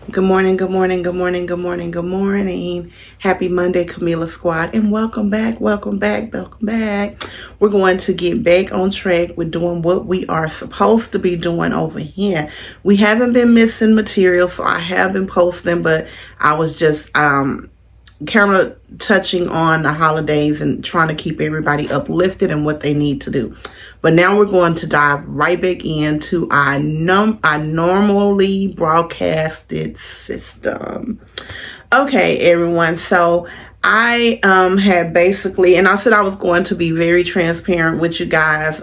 Good morning, good morning, good morning, good morning, good morning. Happy Monday, Camila Squad, and welcome back, welcome back, welcome back. We're going to get back on track with doing what we are supposed to be doing over here. We haven't been missing material, so I have been posting, but I was just kind of touching on the holidays and trying to keep everybody uplifted and what they need to do. But now we're going to dive right back into our normally broadcasted system. Okay, everyone. So I had basically, and I said I was going to be very transparent with you guys.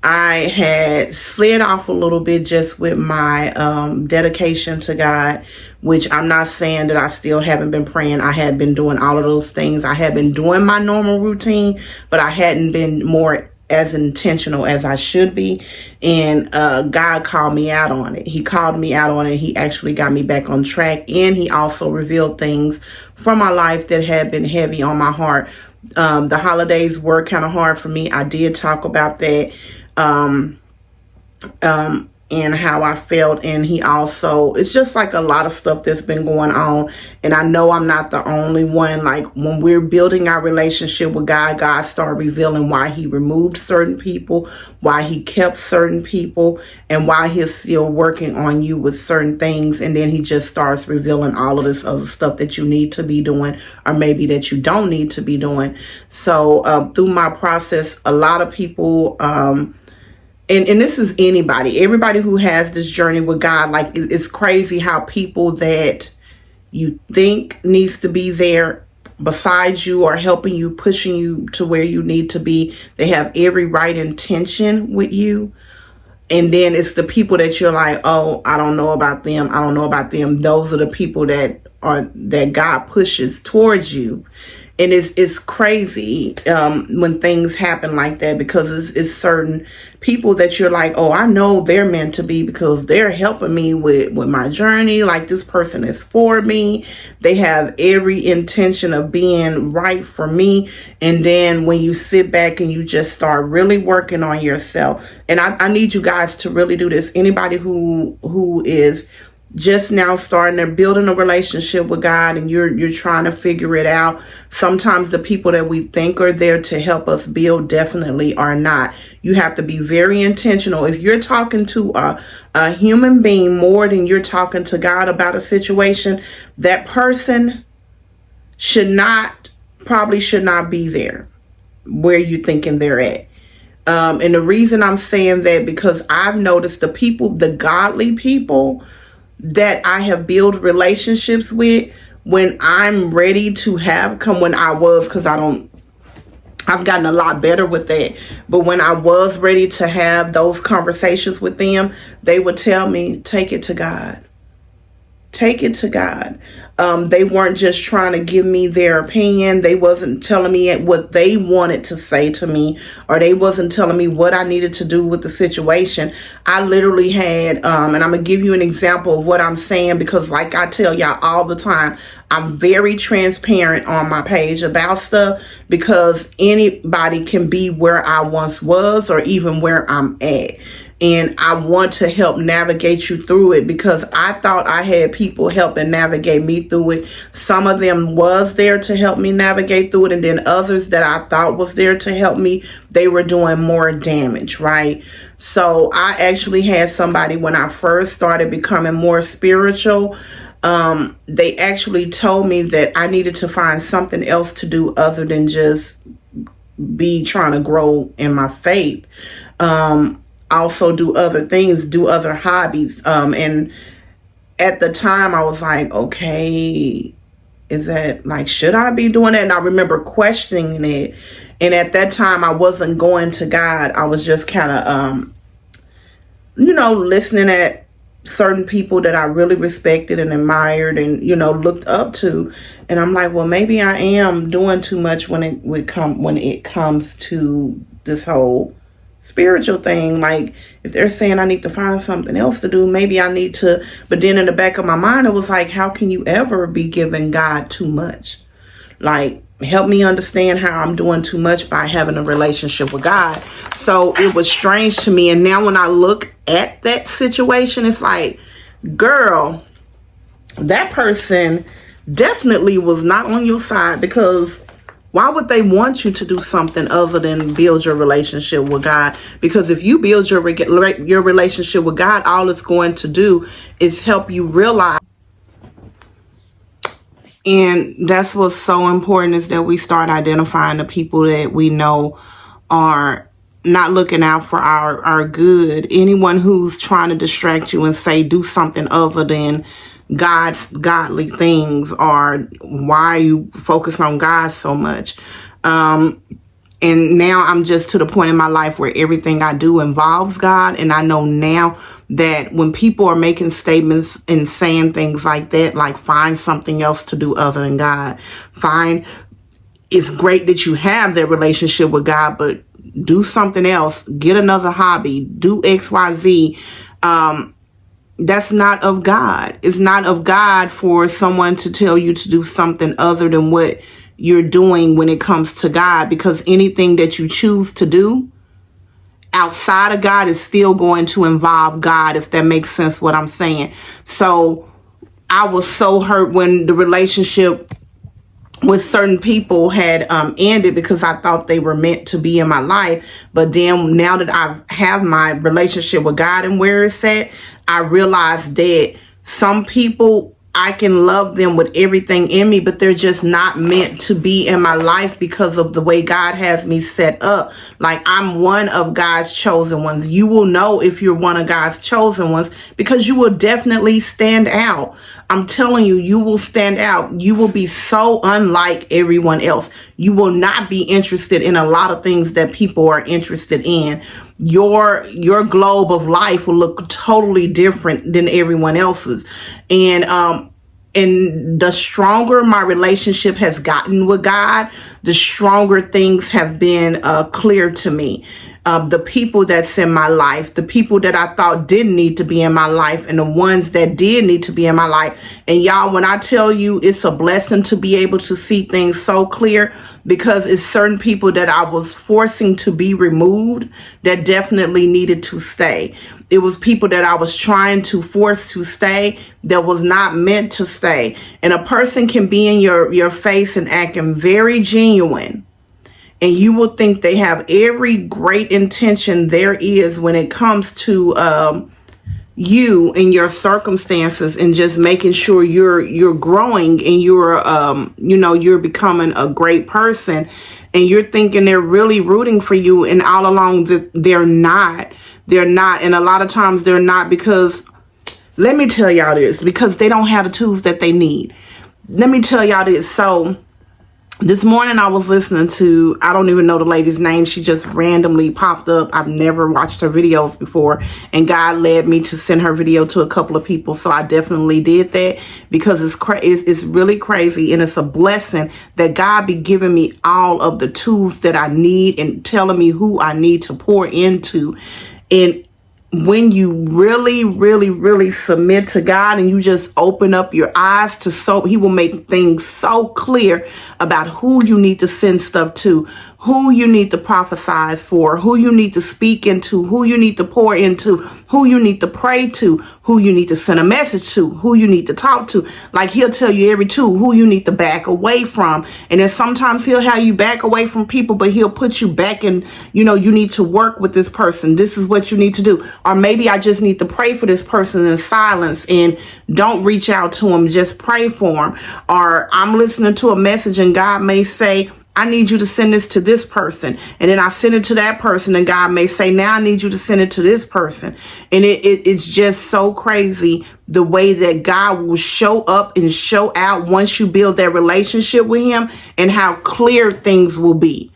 I had slid off a little bit just with my dedication to God, which I'm not saying that I still haven't been praying. I had been doing all of those things. I had been doing my normal routine, but I hadn't been more as intentional as I should be. And God called me out on it. He called me out on it. He actually got me back on track. And he also revealed things from my life that had been heavy on my heart. The holidays were kind of hard for me. I did talk about that. And how I felt. And he also, it's just like a lot of stuff that's been going on. And I know I'm not the only one. Like when we're building our relationship with God, God started revealing why he removed certain people, why he kept certain people, and why he's still working on you with certain things. And then he just starts revealing all of this other stuff that you need to be doing, or maybe that you don't need to be doing. So through my process, a lot of people, and this is everybody who has this journey with God. Like, it's crazy how people that you think needs to be there beside you or helping you, pushing you to where you need to be, they have every right intention with you. And then it's the people that you're like, oh, I don't know about them. I don't know about them. Those are the people that God pushes towards you. And it's crazy when things happen like that, because it's certain people that you're like, oh, I know they're meant to be because they're helping me with my journey. Like, this person is for me. They have every intention of being right for me. And then when you sit back and you just start really working on yourself, and I need you guys to really do this. Anybody who is just now starting to building a relationship with God, and you're trying to figure it out. Sometimes the people that we think are there to help us build definitely are not. You have to be very intentional. If you're talking to a human being more than you're talking to God about a situation, that person probably should not be there where you're thinking they're at. And the reason I'm saying that, because I've noticed the godly people that I have built relationships with, when I'm ready to because I've gotten a lot better with that. But when I was ready to have those conversations with them, they would tell me, take it to God. Take it to God. They weren't just trying to give me their opinion. They wasn't telling me what they wanted to say to me, or they wasn't telling me what I needed to do with the situation. I literally had, and I'm going to give you an example of what I'm saying, because like I tell y'all all the time, I'm very transparent on my page about stuff, because anybody can be where I once was or even where I'm at. And I want to help navigate you through it, because I thought I had people helping navigate me through it. Some of them was there to help me navigate through it. And then others that I thought was there to help me, they were doing more damage, right? So I actually had somebody, when I first started becoming more spiritual, they actually told me that I needed to find something else to do other than just be trying to grow in my faith. Also do other things, do other hobbies. And at the time I was like, okay, is that like, should I be doing that? And I remember questioning it. And at that time I wasn't going to God. I was just kind of, listening at certain people that I really respected and admired and, looked up to. And I'm like, well, maybe I am doing too much when it comes to this whole spiritual thing. Like, if they're saying I need to find something else to do, maybe I need to. But then in the back of my mind, it was like, how can you ever be giving God too much? Like, help me understand how I'm doing too much by having a relationship with God. So it was strange to me. And now when I look at that situation, it's like, girl, that person definitely was not on your side, because why would they want you to do something other than build your relationship with God? Because if you build your relationship with God, all it's going to do is help you realize. And that's what's so important, is that we start identifying the people that we know are not looking out for our good. Anyone who's trying to distract you and say do something other than God's godly things, or why you focus on God so much. And now I'm just to the point in my life where everything I do involves God. And I know now that when people are making statements and saying things like that, like find something else to do other than God, it's great that you have that relationship with God, but do something else, get another hobby, do XYZ. That's not of God. It's not of God for someone to tell you to do something other than what you're doing when it comes to God, because anything that you choose to do outside of God is still going to involve God, if that makes sense what I'm saying. So I was so hurt when the relationship with certain people had ended, because I thought they were meant to be in my life. But then now that I have my relationship with God and where it's at, I realized that some people, I can love them with everything in me, but they're just not meant to be in my life because of the way God has me set up. Like, I'm one of God's chosen ones. You will know if you're one of God's chosen ones, because you will definitely stand out. I'm telling you, you will stand out. You will be so unlike everyone else. You will not be interested in a lot of things that people are interested in. Your globe of life will look totally different than everyone else's. And the stronger my relationship has gotten with God, the stronger things have been clear to me. The people that's in my life, the people that I thought didn't need to be in my life, and the ones that did need to be in my life. And y'all, when I tell you, it's a blessing to be able to see things so clear, because it's certain people that I was forcing to be removed that definitely needed to stay. It was people that I was trying to force to stay that was not meant to stay. And a person can be in your face and acting very genuine, and you will think they have every great intention there is when it comes to you and your circumstances, and just making sure you're growing and you're becoming a great person, and you're thinking they're really rooting for you, and all along that they're not. And a lot of times they're not, because let me tell y'all this, because they don't have the tools that they need. Let me tell y'all this. So this morning I was listening to, I don't even know the lady's name. She just randomly popped up. I've never watched her videos before, and God led me to send her video to a couple of people. So I definitely did that, because it's really crazy, and it's a blessing that God be giving me all of the tools that I need and telling me who I need to pour into. And when you really, really, really submit to God, and you just open up your eyes to He will make things so clear about who you need to send stuff to, who you need to prophesy for, who you need to speak into, who you need to pour into, who you need to pray to, who you need to send a message to, who you need to talk to. Like, He'll tell you every tool, who you need to back away from. And then sometimes He'll have you back away from people, but He'll put you back in, you need to work with this person. This is what you need to do. Or maybe I just need to pray for this person in silence, and don't reach out to them, just pray for them. Or I'm listening to a message and God may say, I need you to send this to this person. And then I send it to that person, and God may say, now I need you to send it to this person. And it's just so crazy the way that God will show up and show out once you build that relationship with Him, and how clear things will be.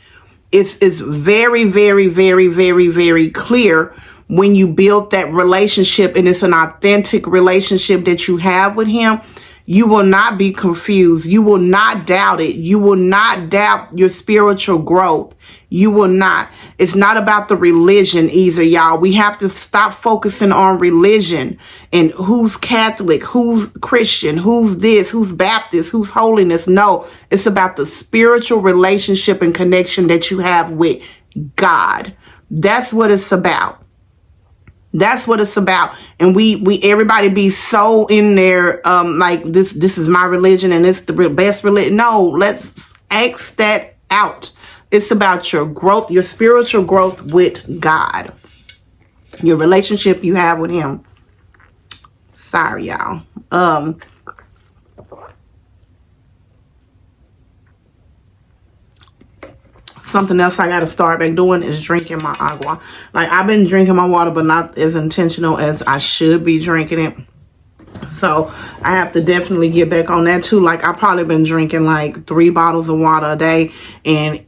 It's very, very, very, very, very clear when you build that relationship, and it's an authentic relationship that you have with Him. You will not be confused. You will not doubt it. You will not doubt your spiritual growth. You will not. It's not about the religion either, y'all. We have to stop focusing on religion and who's Catholic, who's Christian, who's this, who's Baptist, who's holiness. No, it's about the spiritual relationship and connection that you have with God. That's what it's about. That's what it's about. And we everybody be so in there, like this is my religion and it's the best religion. No, let's X that out. It's about your growth, your spiritual growth with God, your relationship you have with him. Sorry, y'all. Something else I got to start back doing is drinking my agua. Like, I've been drinking my water, but not as intentional as I should be drinking it. So I have to definitely get back on that too. Like, I've probably been drinking like 3 bottles of water a day. And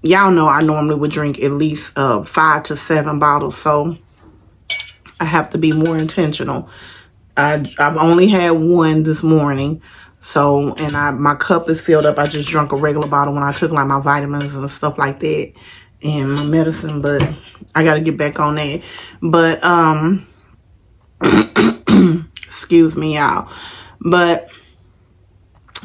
y'all know I normally would drink at least 5 to 7 bottles. So I have to be more intentional. I've only had one this morning. So, and my cup is filled up. I just drank a regular bottle when I took like my vitamins and stuff like that and my medicine, but I got to get back on that. But, excuse me, y'all. But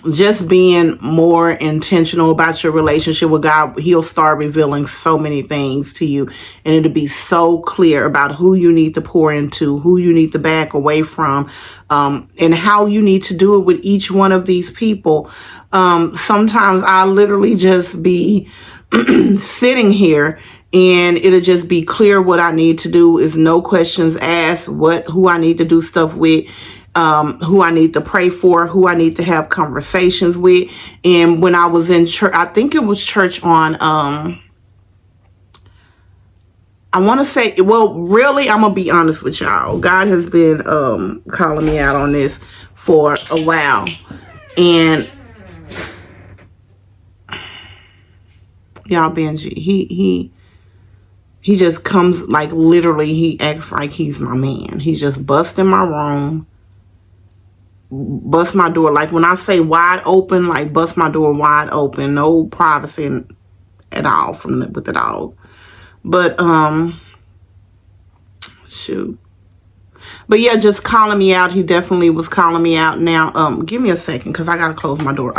just being more intentional about your relationship with God, he'll start revealing so many things to you, and it'll be so clear about who you need to pour into, who you need to back away from, and how you need to do it with each one of these people. Sometimes I literally just be sitting here and it'll just be clear what I need to do. Is no questions asked, who I need to do stuff with, who I need to pray for, who I need to have conversations with. And when I was in church, I think it was church on, I want to say, well, really, I'm going to be honest with y'all. God has been calling me out on this for a while. And y'all, Benji, he just comes, like, literally, he acts like he's my man. He just busts in my room, bust my door. Like, when I say wide open, like, bust my door wide open. No privacy at all with the dog. But, shoot. But yeah, just calling me out. He definitely was calling me out. Now, give me a second, because I got to close my door.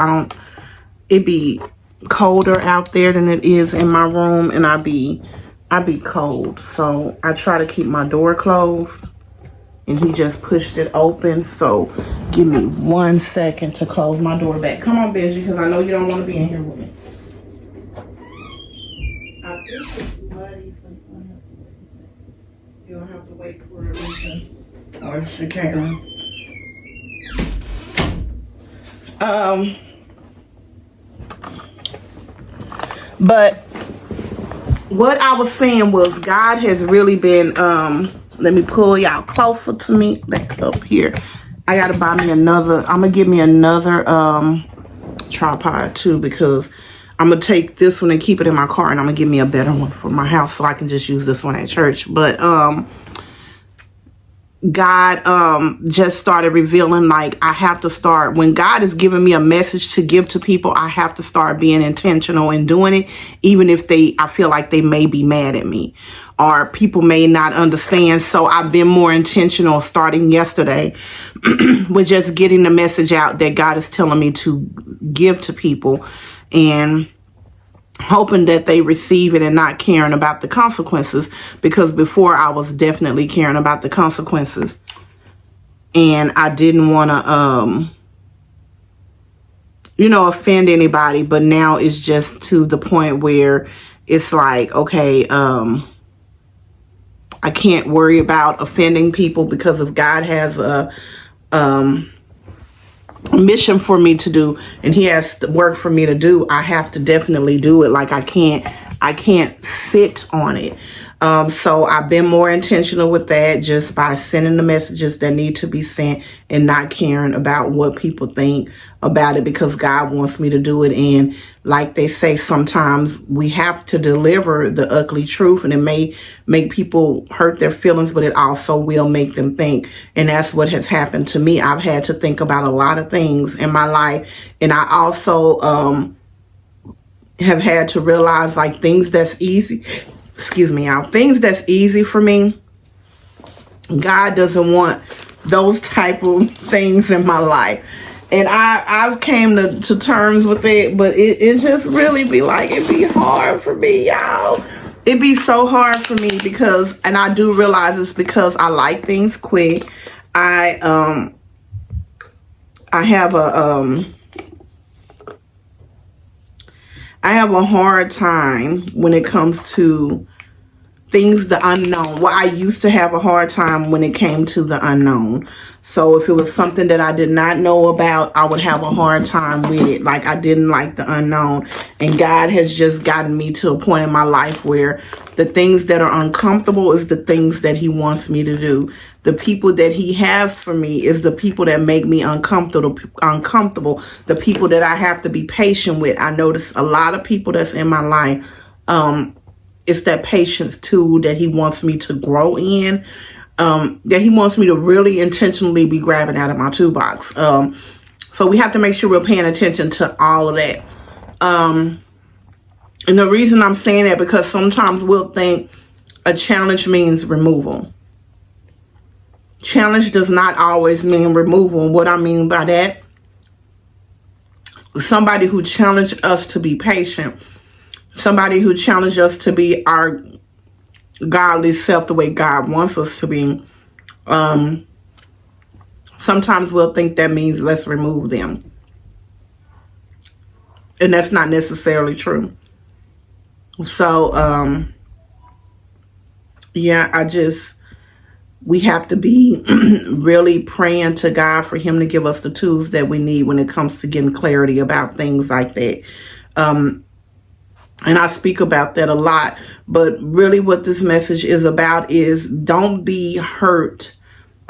It be colder out there than it is in my room, and I be cold. So I try to keep my door closed, and he just pushed it open. So give me 1 second to close my door back. Come on, Benji, because I know you don't want to be in here with me. I think it's muddy, so you'll have to wait for a reason. Or she can't. But what I was saying was, God has really been, let me pull y'all closer to me, back up here. I gotta buy me another, I'm gonna give me another tripod too, because I'm gonna take this one and keep it in my car, and I'm gonna give me a better one for my house so I can just use this one at church. But God just started revealing, like, I have to start, when God is giving me a message to give to people, I have to start being intentional in doing it, even if I feel like they may be mad at me or people may not understand. So I've been more intentional starting yesterday with just getting the message out that God is telling me to give to people, and hoping that they receive it and not caring about the consequences, because before I was definitely caring about the consequences, and I didn't want to offend anybody. But now it's just to the point where it's like, okay, I can't worry about offending people, because if God has a mission for me to do, and he has work for me to do, I have to definitely do it. Like, I can't sit on it. So I've been more intentional with that, just by sending the messages that need to be sent and not caring about what people think about it, because God wants me to do it. And like they say, sometimes we have to deliver the ugly truth, and it may make people hurt their feelings, but it also will make them think. And that's what has happened to me. I've had to think about a lot of things in my life. And I also have had to realize, like, things that's easy, things that's easy for me, God doesn't want those type of things in my life. And I've came to terms with it, but it just really be like, it be hard for me, y'all. It be so hard for me because, and I do realize it's because I like things quick. I have a hard time when it comes to things the unknown. Well, I used to have a hard time when it came to the unknown. So if it was something that I did not know about, I would have a hard time with it. Like, I didn't like the unknown. And God has just gotten me to a point in my life where the things that are uncomfortable is the things that he wants me to do. The people that he has for me is the people that make me uncomfortable. The people that I have to be patient with. I notice a lot of people that's in my life, it's that patience too that he wants me to grow in. That he wants me to really intentionally be grabbing out of my toolbox. So we have to make sure we're paying attention to all of that. And the reason I'm saying that, because sometimes we'll think a challenge means removal. Challenge does not always mean removal. And what I mean by that, somebody who challenged us to be patient, somebody who challenged us to be our godly self the way God wants us to be, sometimes we'll think that means let's remove them. And that's not necessarily true. So, we have to be really praying to God for him to give us the tools that we need when it comes to getting clarity about things like that. And I speak about that a lot, but really what this message is about is don't be hurt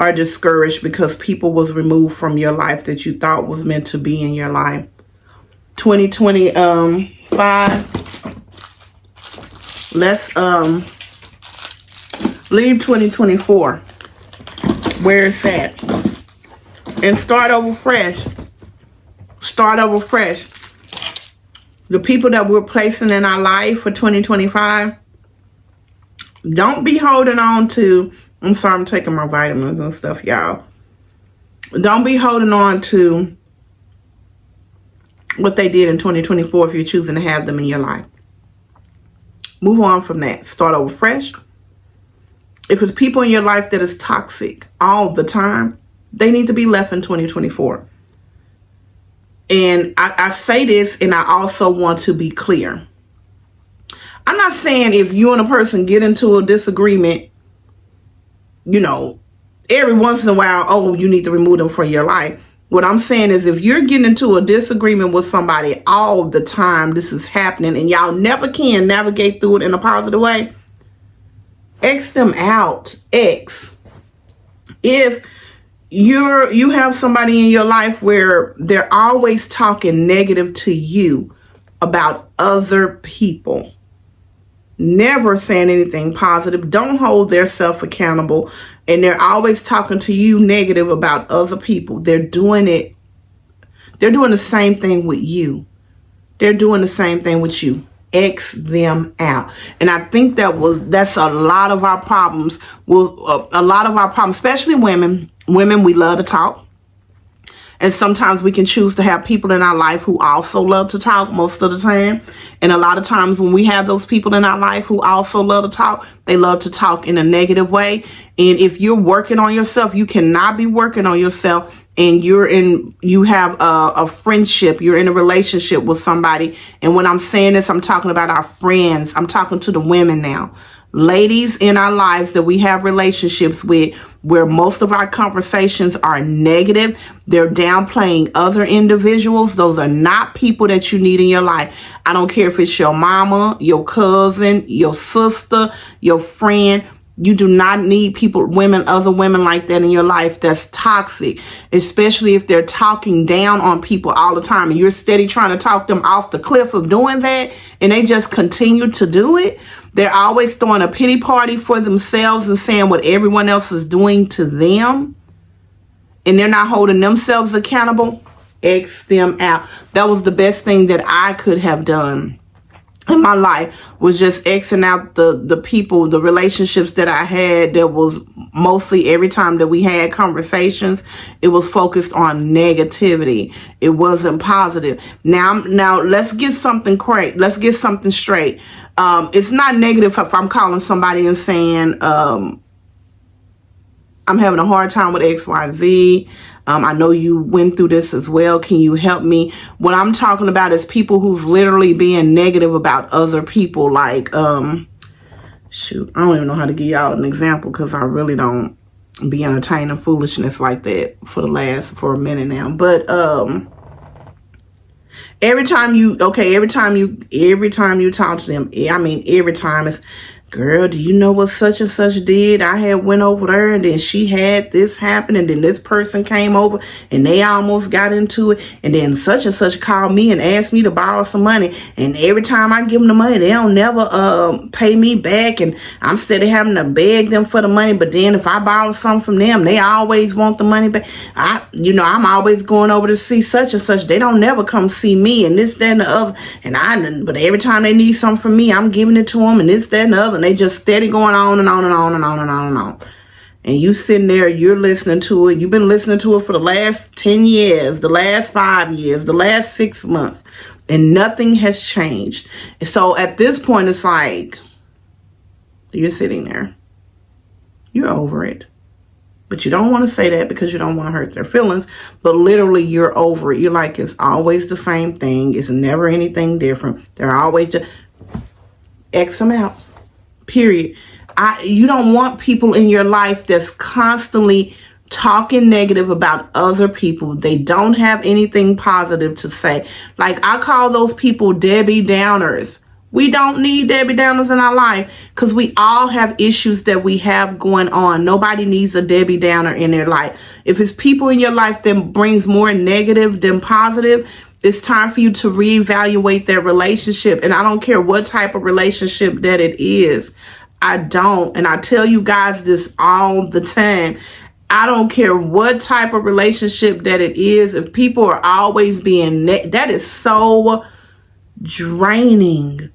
or discouraged because people was removed from your life that you thought was meant to be in your life. 2025. Let's leave 2024 where it's at and start over fresh. Start over fresh. The people that we're placing in our life for 2025, don't be holding on to, I'm sorry, I'm taking my vitamins and stuff, y'all. Don't be holding on to what they did in 2024 if you're choosing to have them in your life. Move on from that. Start over fresh. If it's people in your life that is toxic all the time, they need to be left in 2024. And I say this, and I also want to be clear. I'm not saying if you and a person get into a disagreement, every once in a while, oh, you need to remove them from your life. What I'm saying is if you're getting into a disagreement with somebody all the time, this is happening, and y'all never can navigate through it in a positive way, X them out. X. If you have somebody in your life where they're always talking negative to you about other people, never saying anything positive, don't hold their self accountable, and they're always talking to you negative about other people, they're doing the same thing with you. They're doing the same thing with you. X them out. And I think that's a lot of our problems. Especially women. Women, we love to talk. And sometimes we can choose to have people in our life who also love to talk most of the time. And a lot of times when we have those people in our life who also love to talk, they love to talk in a negative way. And if you're working on yourself, you cannot be working on yourself and you have a friendship, you're in a relationship with somebody. And when I'm saying this, I'm talking about our friends. I'm talking to the women now. Ladies in our lives that we have relationships with, where most of our conversations are negative, they're downplaying other individuals. Those are not people that you need in your life. I don't care if it's your mama, your cousin, your sister, your friend. You do not need other women like that in your life that's toxic, especially if they're talking down on people all the time and you're steady trying to talk them off the cliff of doing that, and they just continue to do it. They're always throwing a pity party for themselves and saying what everyone else is doing to them, and they're not holding themselves accountable. X them out. That was the best thing that I could have done in my life, was just Xing out the people, the relationships that I had that was mostly every time that we had conversations, it was focused on negativity. It wasn't positive. Now let's get something straight. It's not negative if I'm calling somebody and saying, I'm having a hard time with XYZ. I know you went through this as well. Can you help me? What I'm talking about is people who's literally being negative about other people. Like, shoot, I don't even know how to give y'all an example because I really don't be entertaining foolishness like that for a minute now. But every time you talk to them, I mean, every time it's, girl, do you know what such and such did? I had went over there and then she had this happen and then this person came over and they almost got into it. And then such and such called me and asked me to borrow some money. And every time I give them the money, they don't never pay me back. And I'm steady having to beg them for the money. But then if I borrow something from them, they always want the money back. I'm always going over to see such and such. They don't never come see me and this, that, and the other. But every time they need something from me, I'm giving it to them and this, that, and the other. And they just steady going on and on and on and on and on and on. And you sitting there, you're listening to it. You've been listening to it for the last 10 years, the last 5 years, the last 6 months, and nothing has changed. So at this point, it's like, you're sitting there. You're over it. But you don't want to say that because you don't want to hurt their feelings. But literally, you're over it. You're like, it's always the same thing. It's never anything different. They're always just X them out. Period. You don't want people in your life that's constantly talking negative about other people. They don't have anything positive to say. Like, I call those people Debbie Downers. We don't need Debbie Downers in our life because we all have issues that we have going on. Nobody needs a Debbie Downer in their life. If it's people in your life that brings more negative than positive, it's time for you to reevaluate their relationship. And I don't care what type of relationship that it is. I don't. And I tell you guys this all the time. I don't care what type of relationship that it is. If people are always being, that is so draining.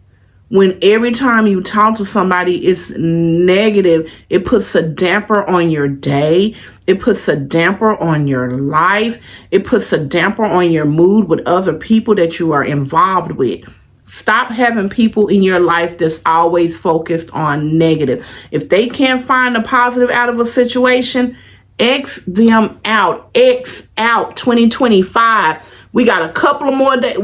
When every time you talk to somebody, it's negative. It puts a damper on your day. It puts a damper on your life. It puts a damper on your mood with other people that you are involved with. Stop having people in your life that's always focused on negative. If they can't find the positive out of a situation, X them out. X out 2025. We got a couple of more days.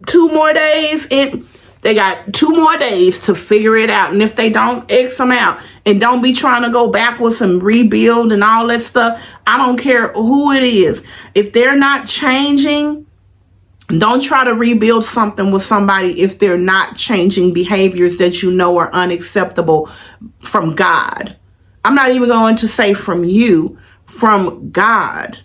2 more days? They got 2 more days to figure it out. And if they don't, X them out. And don't be trying to go backwards and rebuild and all that stuff. I don't care who it is. If they're not changing, don't try to rebuild something with somebody if they're not changing behaviors that you know are unacceptable from God. I'm not even going to say from you, from God.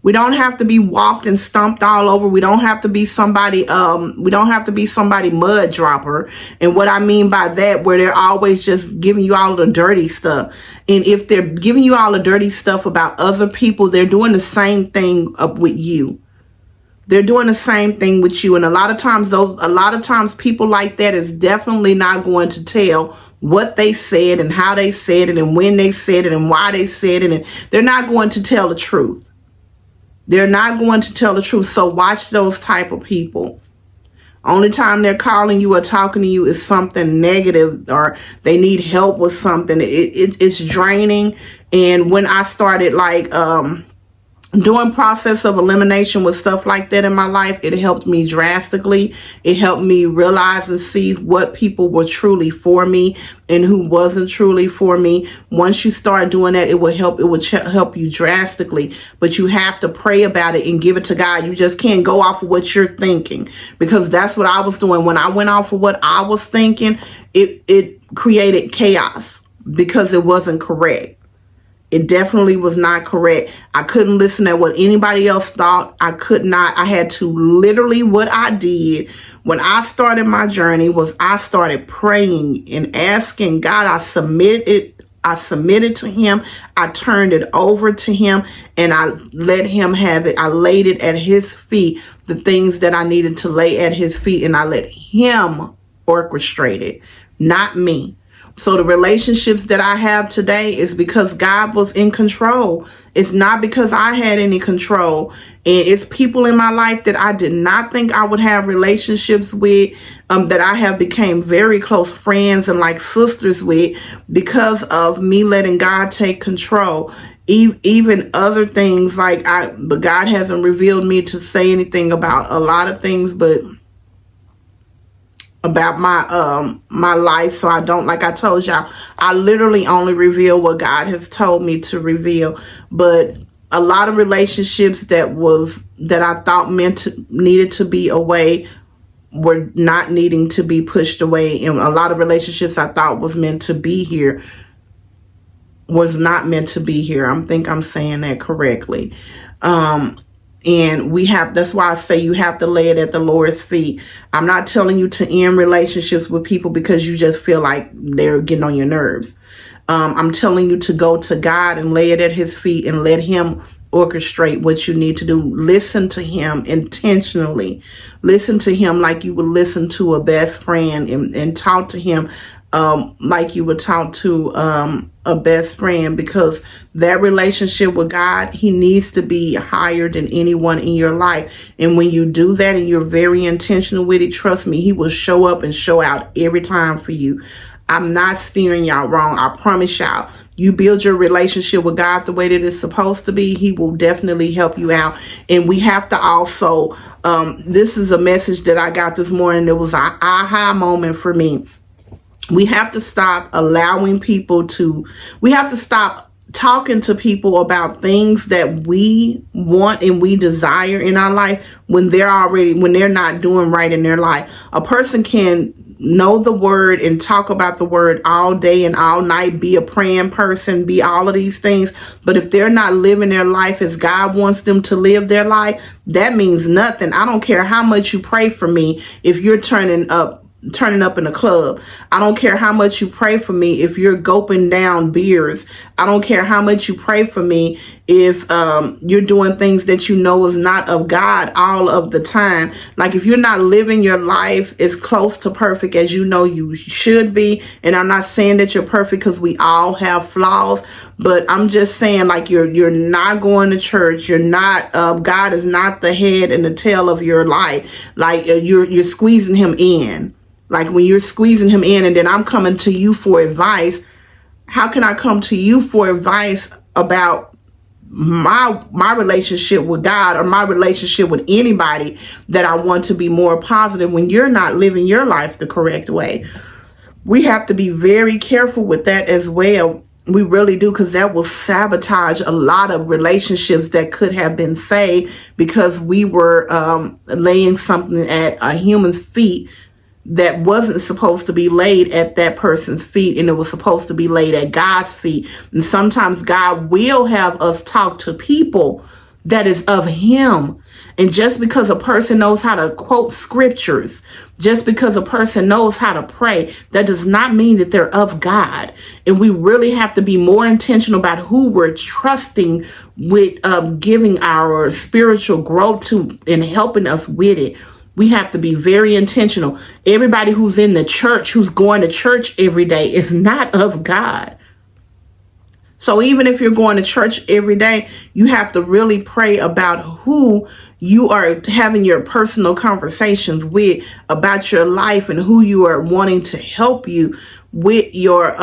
We don't have to be walked and stomped all over. We don't have to be somebody, mud dropper. And what I mean by that, where they're always just giving you all of the dirty stuff. And if they're giving you all the dirty stuff about other people, they're doing the same thing with you. They're doing the same thing with you. And a lot of times people like that is definitely not going to tell what they said and how they said it and when they said it and why they said it. And they're not going to tell the truth. They're not going to tell the truth. So watch those type of people. Only time they're calling you or talking to you is something negative or they need help with something. It's draining. And when I started doing process of elimination with stuff like that in my life, it helped me drastically. It helped me realize and see what people were truly for me and who wasn't truly for me. Once you start doing that, it would help you drastically. But you have to pray about it and give it to God. You just can't go off of what you're thinking, because that's what I was doing. When I went off of what I was thinking, it created chaos because it wasn't correct. It definitely was not correct. I couldn't listen to what anybody else thought. I could not. I had to literally, what I did when I started my journey was I started praying and asking God. I submitted to him. I turned it over to him and I let him have it. I laid it at his feet, the things that I needed to lay at his feet, and I let him orchestrate it, not me. So the relationships that I have today is because God was in control. It's not because I had any control. And it's people in my life that I did not think I would have relationships with, that I have became very close friends and like sisters with, because of me letting God take control. Even other things but God hasn't revealed me to say anything about a lot of things, but about my life. So I don't, like I told y'all, I literally only reveal what God has told me to reveal. But a lot of relationships that I thought needed to be away were not needing to be pushed away, and a lot of relationships I thought was meant to be here was not meant to be here. I think I'm saying that correctly. And that's why I say you have to lay it at the Lord's feet. I'm not telling you to end relationships with people because you just feel like they're getting on your nerves. I'm telling you to go to God and lay it at his feet and let him orchestrate what you need to do. Listen to him intentionally. Listen to him like you would listen to a best friend, and talk to him like you would talk to a best friend, because that relationship with God, he needs to be higher than anyone in your life. And when you do that and you're very intentional with it, trust me, he will show up and show out every time for you. I'm not steering y'all wrong. I promise y'all, you build your relationship with God the way that it's supposed to be, he will definitely help you out. And we have to also, this is a message that I got this morning. It was an aha moment for me. We have to stop we have to stop talking to people about things that we want and we desire in our life when they're not doing right in their life. A person can know the word and talk about the word all day and all night, be a praying person, be all of these things. But if they're not living their life as God wants them to live their life, that means nothing. I don't care how much you pray for me if you're turning up in a club. I don't care how much you pray for me if you're gulping down beers. I don't care how much you pray for me if you're doing things that you know is not of God all of the time. Like, if you're not living your life as close to perfect as you know you should be, and I'm not saying that you're perfect because we all have flaws, but I'm just saying, like, you're not going to church. You're not, God is not the head and the tail of your life. Like, you're squeezing him in. Like, when you're squeezing him in and then I'm coming to you for advice, how can I come to you for advice about my relationship with God or my relationship with anybody that I want to be more positive when you're not living your life the correct way? We have to be very careful with that as well. We really do, because that will sabotage a lot of relationships that could have been saved because we were laying something at a human's feet that wasn't supposed to be laid at that person's feet, and it was supposed to be laid at God's feet. And sometimes God will have us talk to people that is of him. And just because a person knows how to quote scriptures, just because a person knows how to pray, that does not mean that they're of God. And we really have to be more intentional about who we're trusting with giving our spiritual growth to and helping us with it. We have to be very intentional. Everybody who's in the church, who's going to church every day, is not of God. So even if you're going to church every day, you have to really pray about who you are having your personal conversations with about your life and who you are wanting to help you with your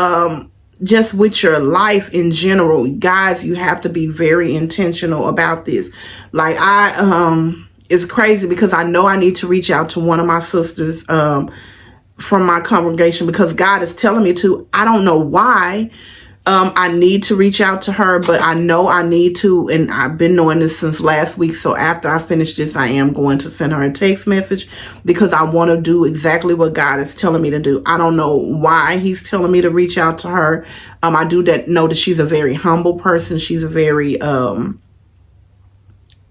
just with your life in general. Guys, you have to be very intentional about this. Like, it's crazy because I know I need to reach out to one of my sisters from my congregation because God is telling me to. I don't know why I need to reach out to her, but I know I need to, and I've been knowing this since last week. So after I finish this, I am going to send her a text message because I want to do exactly what God is telling me to do. I don't know why he's telling me to reach out to her. I do know that she's a very humble person. She's a very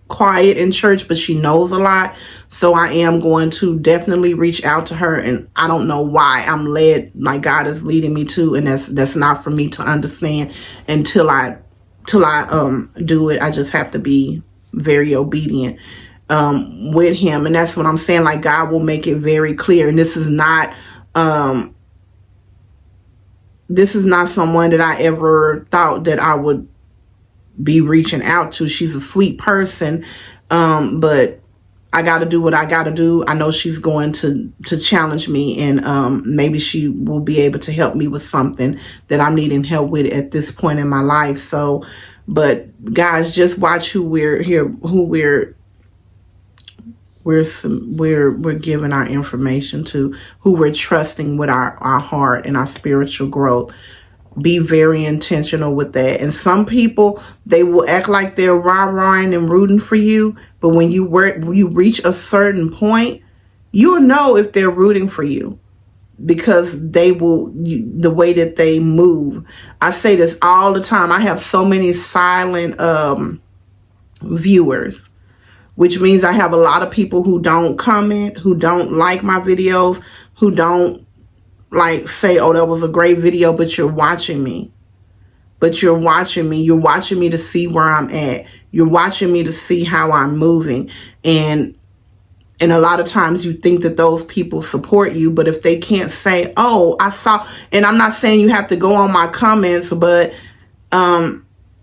quiet in church, but she knows a lot. So I am going to definitely reach out to her, and I don't know why I'm led, like God is leading me to, and that's not for me to understand until I do it. I just have to be very obedient with him, and that's what I'm saying. Like, God will make it very clear, and this is not this is not someone that I ever thought that I would be reaching out to. She's a sweet person, but I got to do what I got to do. I know she's going to challenge me, and maybe she will be able to help me with something that I'm needing help with at this point in my life. So, but guys, just watch who we're giving our information to, who we're trusting with our heart and our spiritual growth. Be very intentional with that. And some people, they will act like they're rah-rahing and rooting for you, but when you reach a certain point, you'll know if they're rooting for you, because they will, the way that they move. I say this all the time. I have so many silent viewers, which means I have a lot of people who don't comment, who don't like my videos, who don't like say, oh, that was a great video, but you're watching me. You're watching me to see where I'm at. You're watching me to see how I'm moving. And a lot of times you think that those people support you, but if they can't say, oh, I saw, and I'm not saying you have to go on my comments, but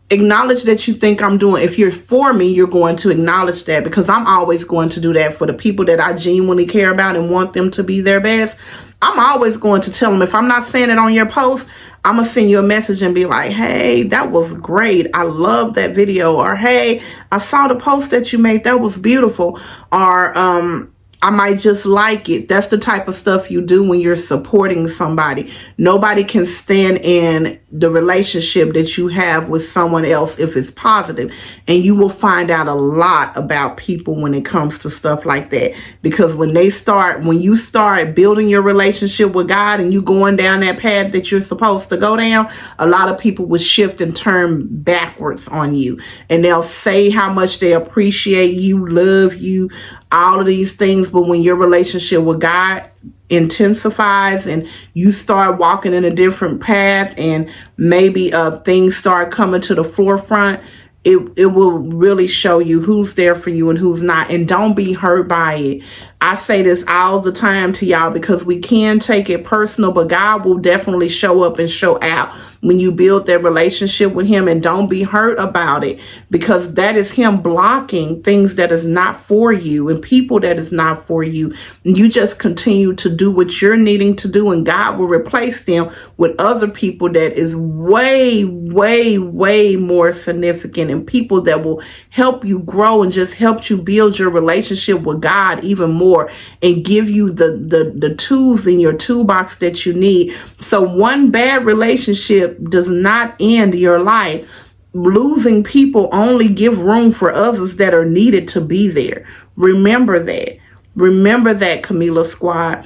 acknowledge that you think I'm doing. If you're for me, you're going to acknowledge that, because I'm always going to do that for the people that I genuinely care about and want them to be their best. I'm always going to tell them, if I'm not saying it on your post, I'm going to send you a message and be like, hey, that was great. I love that video. Or, hey, I saw the post that you made. That was beautiful. Or, I might just like it. That's the type of stuff you do when you're supporting somebody. Nobody can stand in the relationship that you have with someone else if it's positive. And you will find out a lot about people when it comes to stuff like that. Because when you start building your relationship with God and you going down that path that you're supposed to go down, a lot of people will shift and turn backwards on you. And they'll say how much they appreciate you, love you, all of these things. But when your relationship with God intensifies and you start walking in a different path, and maybe things start coming to the forefront, it will really show you who's there for you and who's not. And don't be hurt by it. I say this all the time to y'all, because we can take it personal, but God will definitely show up and show out when you build that relationship with him. And don't be hurt about it, because that is him blocking things that is not for you and people that is not for you. And you just continue to do what you're needing to do, and God will replace them with other people that is way, way, way more significant, and people that will help you grow and just help you build your relationship with God even more, and give you the tools in your toolbox that you need. So one bad relationship does not end your life. Losing people only give room for others that are needed to be there. Remember that. Remember that, Camila Squad.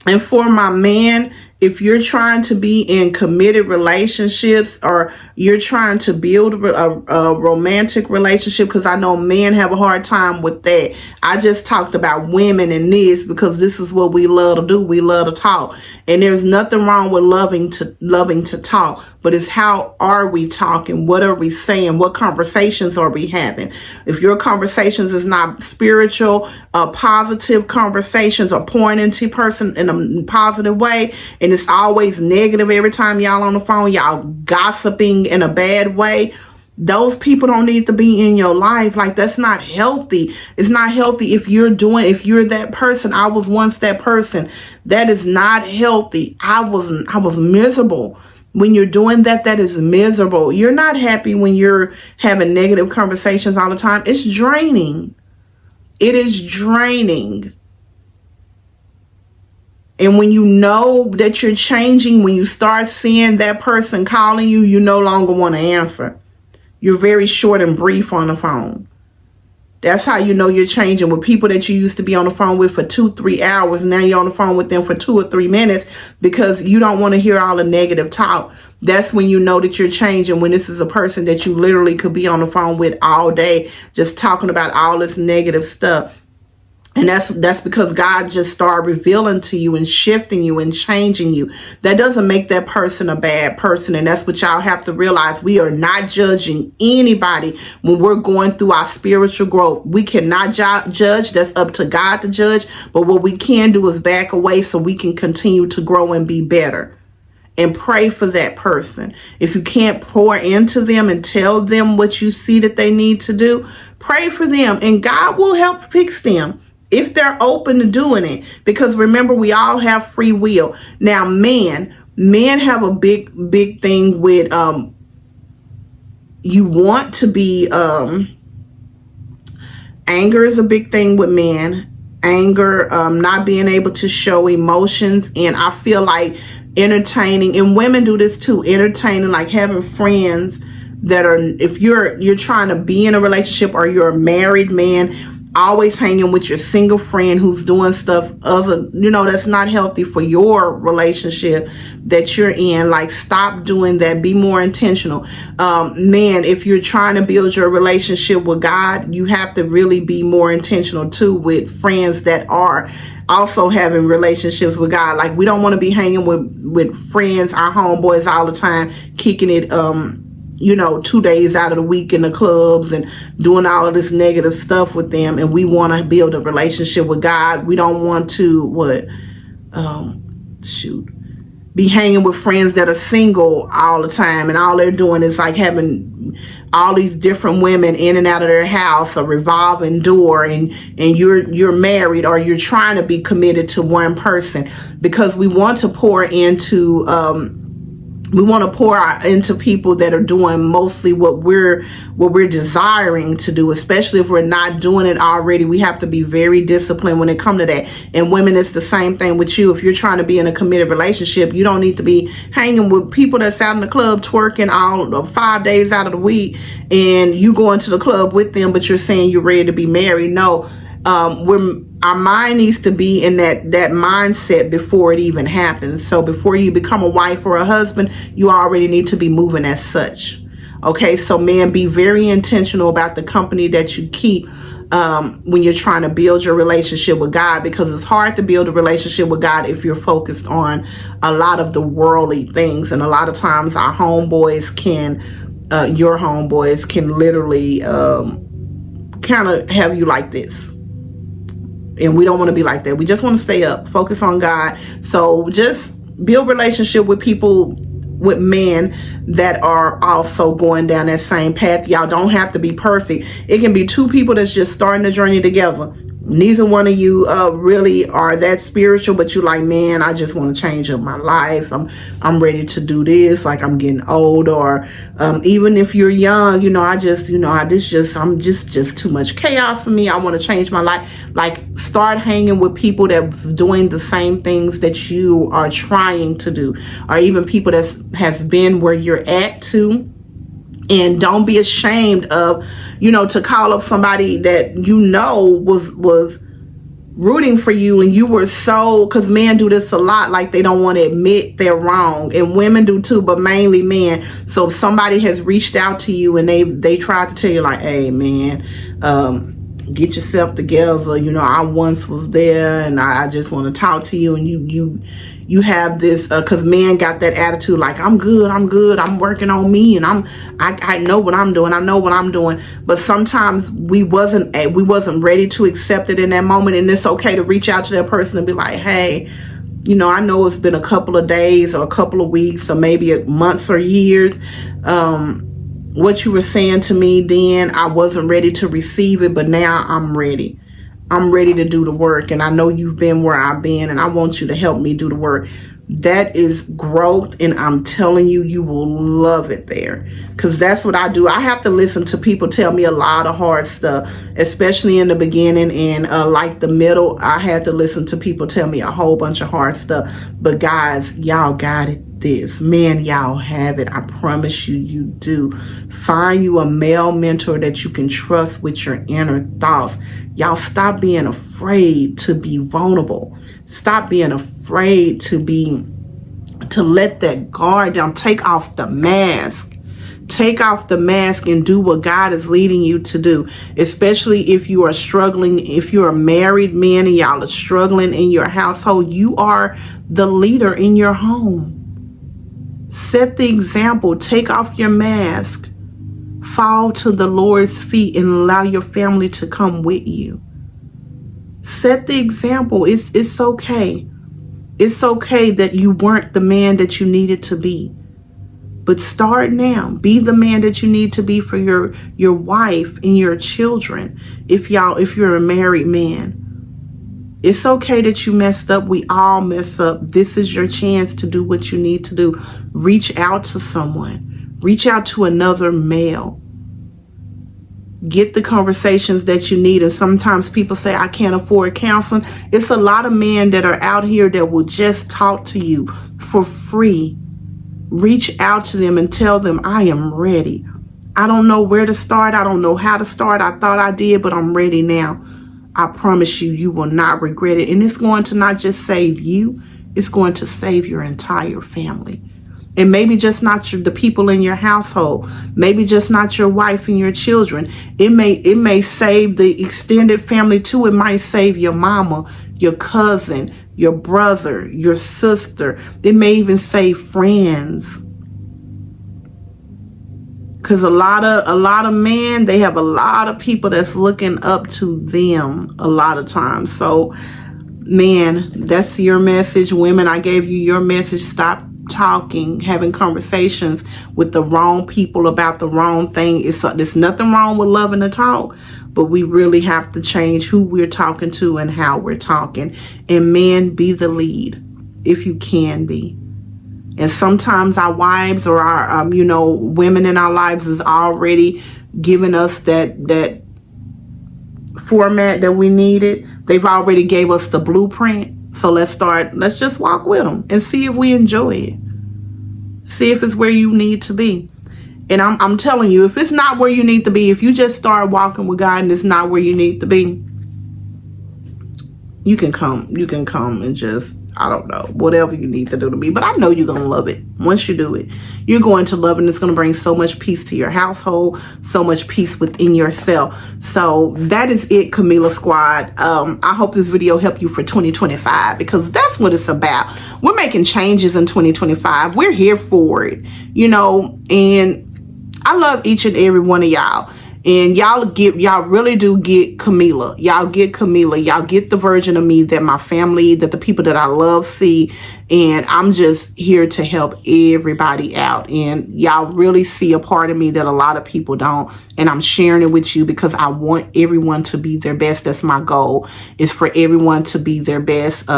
And for my man, if you're trying to be in committed relationships, or you're trying to build a romantic relationship, because I know men have a hard time with that. I just talked about women in this because this is what we love to do. We love to talk. And there's nothing wrong with loving to talk, but it's how are we talking? What are we saying? What conversations are we having? If your conversations is not spiritual, positive conversations, or pouring into a person in a positive way, and it's always negative every time y'all on the phone, y'all gossiping in a bad way, those people don't need to be in your life. Like, that's not healthy. It's not healthy if you're that person. I was once that person. That is not healthy. I was miserable. When you're doing that, that is miserable. You're not happy when you're having negative conversations all the time. It's draining. It is draining. And when you know that you're changing, when you start seeing that person calling you, you no longer want to answer. You're very short and brief on the phone. That's how you know you're changing. With people that you used to be on the phone with for 2-3 hours, now you're on the phone with them for 2 or 3 minutes because you don't want to hear all the negative talk. That's when you know that you're changing, when this is a person that you literally could be on the phone with all day, just talking about all this negative stuff. And that's because God just started revealing to you and shifting you and changing you. That doesn't make that person a bad person. And that's what y'all have to realize. We are not judging anybody when we're going through our spiritual growth. We cannot judge. That's up to God to judge. But what we can do is back away so we can continue to grow and be better. and pray for that person. If you can't pour into them and tell them what you see that they need to do, pray for them, and God will help fix them if they're open to doing it. Because remember, we all have free will. Now, men have a big thing with you want to be anger is a big thing with men. Anger, not being able to show emotions. And I feel like entertaining, and women do this too, entertaining, like having friends that are, if you're trying to be in a relationship, or you're a married man, always hanging with your single friend who's doing stuff other, that's not healthy for your relationship that you're in. Like, stop doing that. Be more intentional. Man, if you're trying to build your relationship with God, you have to really be more intentional too with friends that are also having relationships with God. Like, we don't want to be hanging with friends, our homeboys, all the time, kicking it 2 days out of the week in the clubs and doing all of this negative stuff with them. And we want to build a relationship with God. We don't want to be hanging with friends that are single all the time, and all they're doing is like having all these different women in and out of their house, a revolving door, and you're married, or you're trying to be committed to one person. Because we want to pour into people that are doing mostly what we're desiring to do, especially if we're not doing it already. We have to be very disciplined when it comes to that. And women, it's the same thing with you. If you're trying to be in a committed relationship, you don't need to be hanging with people that's out in the club twerking all 5 days out of the week, and you go into the club with them, but you're saying you're ready to be married. No, our mind needs to be in that mindset before it even happens. So before you become a wife or a husband, you already need to be moving as such. Okay, so man, be very intentional about the company that you keep when you're trying to build your relationship with God, because it's hard to build a relationship with God if you're focused on a lot of the worldly things. And a lot of times our your homeboys can literally kind of have you like this. And we don't want to be like that. We just want to stay up, focus on God. So just build relationship with people, with men that are also going down that same path. Y'all don't have to be perfect. It can be two people that's just starting the journey together. Neither one of you really are that spiritual, but you like, man, I just want to change up my life. I'm ready to do this. Like, I'm getting old, or even if you're young, I'm just too much chaos for me. I want to change my life. Like, start hanging with people that's doing the same things that you are trying to do, or even people that has been where you're at too. And don't be ashamed of, to call up somebody that was rooting for you, and you were because men do this a lot, like they don't want to admit they're wrong, and women do too, but mainly men. So if somebody has reached out to you and they tried to tell you like, hey man, get yourself together, I once was there and I just want to talk to you, and you have this because men got that attitude like, I'm good, I'm working on me, and I know what I'm doing. But sometimes we wasn't ready to accept it in that moment, and it's okay to reach out to that person and be like, hey, I know it's been a couple of days or a couple of weeks or maybe months or years. What you were saying to me then, I wasn't ready to receive it, but now I'm ready. I'm ready to do the work, and I know you've been where I've been, and I want you to help me do the work. That is growth, and I'm telling you, you will love it there, because that's what I do. I have to listen to people tell me a lot of hard stuff, especially in the beginning, and like the middle, I had to listen to people tell me a whole bunch of hard stuff. But guys, y'all got it. This man, y'all have it. I promise you do. Find you a male mentor that you can trust with your inner thoughts. Y'all stop being afraid to be vulnerable. Stop being afraid to let that guard down. Take off the mask. Take off the mask and do what God is leading you to do. Especially if you are struggling, if you're a married man and y'all are struggling in your household, you are the leader in your home. Set the example. Take off your mask. Fall to the Lord's feet and allow your family to come with you. Set the example. It's okay. It's okay that you weren't the man that you needed to be. But start now. Be the man that you need to be for your wife and your children. If you're a married man. It's okay that you messed up. We all mess up. This is your chance to do what you need to do. Reach out to someone. Reach out to another male. Get the conversations that you need. And sometimes people say, I can't afford counseling. It's a lot of men that are out here that will just talk to you for free. Reach out to them and tell them, I am ready. I don't know where to start. I don't know how to start. I thought I did, but I'm ready now. I promise you, you will not regret it. And it's going to not just save you, it's going to save your entire family. And maybe just not the people in your household. Maybe just not your wife and your children. It may save the extended family too. It might save your mama, your cousin, your brother, your sister. It may even save friends. Because a lot of men, they have a lot of people that's looking up to them a lot of times. So, man, that's your message. Women, I gave you your message. Stop talking, having conversations with the wrong people about the wrong thing. There's nothing wrong with loving to talk, but we really have to change who we're talking to and how we're talking. And men, be the lead if you can be. And sometimes our wives or our, women in our lives is already giving us that format that we needed. They've already gave us the blueprint. So let's just walk with them and see if we enjoy it. See if it's where you need to be. And I'm telling you, if it's not where you need to be, if you just start walking with God and it's not where you need to be, you can come and just, I don't know, whatever you need to do to me. But I know you're going to love it. Once you do it, you're going to love it. And it's going to bring so much peace to your household, so much peace within yourself. So that is it, Camila Squad. I hope this video helped you for 2025 because that's what it's about. We're making changes in 2025. We're here for it, and I love each and every one of y'all. And y'all really do get Camila. Y'all get Camila. Y'all get the version of me that my family, that the people that I love see. And I'm just here to help everybody out. And y'all really see a part of me that a lot of people don't. And I'm sharing it with you because I want everyone to be their best. That's my goal, is for everyone to be their best.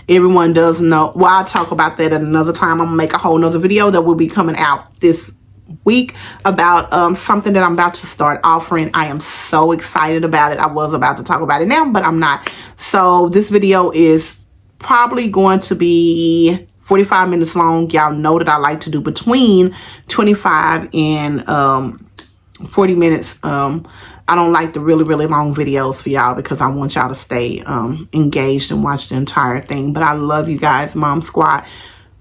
Everyone does know. Well, I'll talk about that at another time. I'm going to make a whole nother video that will be coming out this week about something that I'm about to start offering. I am so excited about it. I was about to talk about it now, but I'm not. So this video is probably going to be 45 minutes long. Y'all know that I like to do between 25 and 40 minutes. I don't like the really, really long videos for y'all because I want y'all to stay engaged and watch the entire thing. But I love you guys, Mom Squad.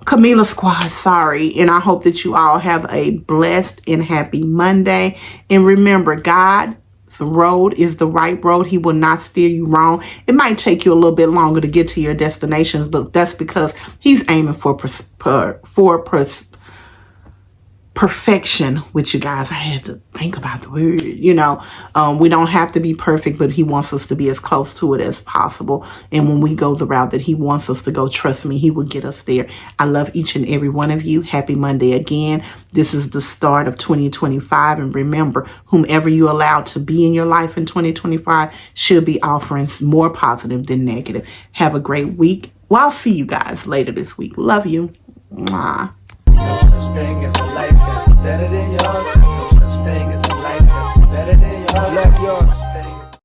Camila Squad, sorry. And I hope that you all have a blessed and happy Monday. And remember, God's road is the right road. He will not steer you wrong. It might take you a little bit longer to get to your destinations, but that's because he's aiming for perfection with you guys. I had to think about the word, we don't have to be perfect, but he wants us to be as close to it as possible. And when we go the route that he wants us to go, trust me, he will get us there. I love each and every one of you. Happy Monday again. This is the start of 2025. And remember, whomever you allow to be in your life in 2025 should be offering more positive than negative. Have a great week. Well, I'll see you guys later this week. Love you. Mwah. No such thing as a life that's better than yours. No such thing as a life that's better than yours.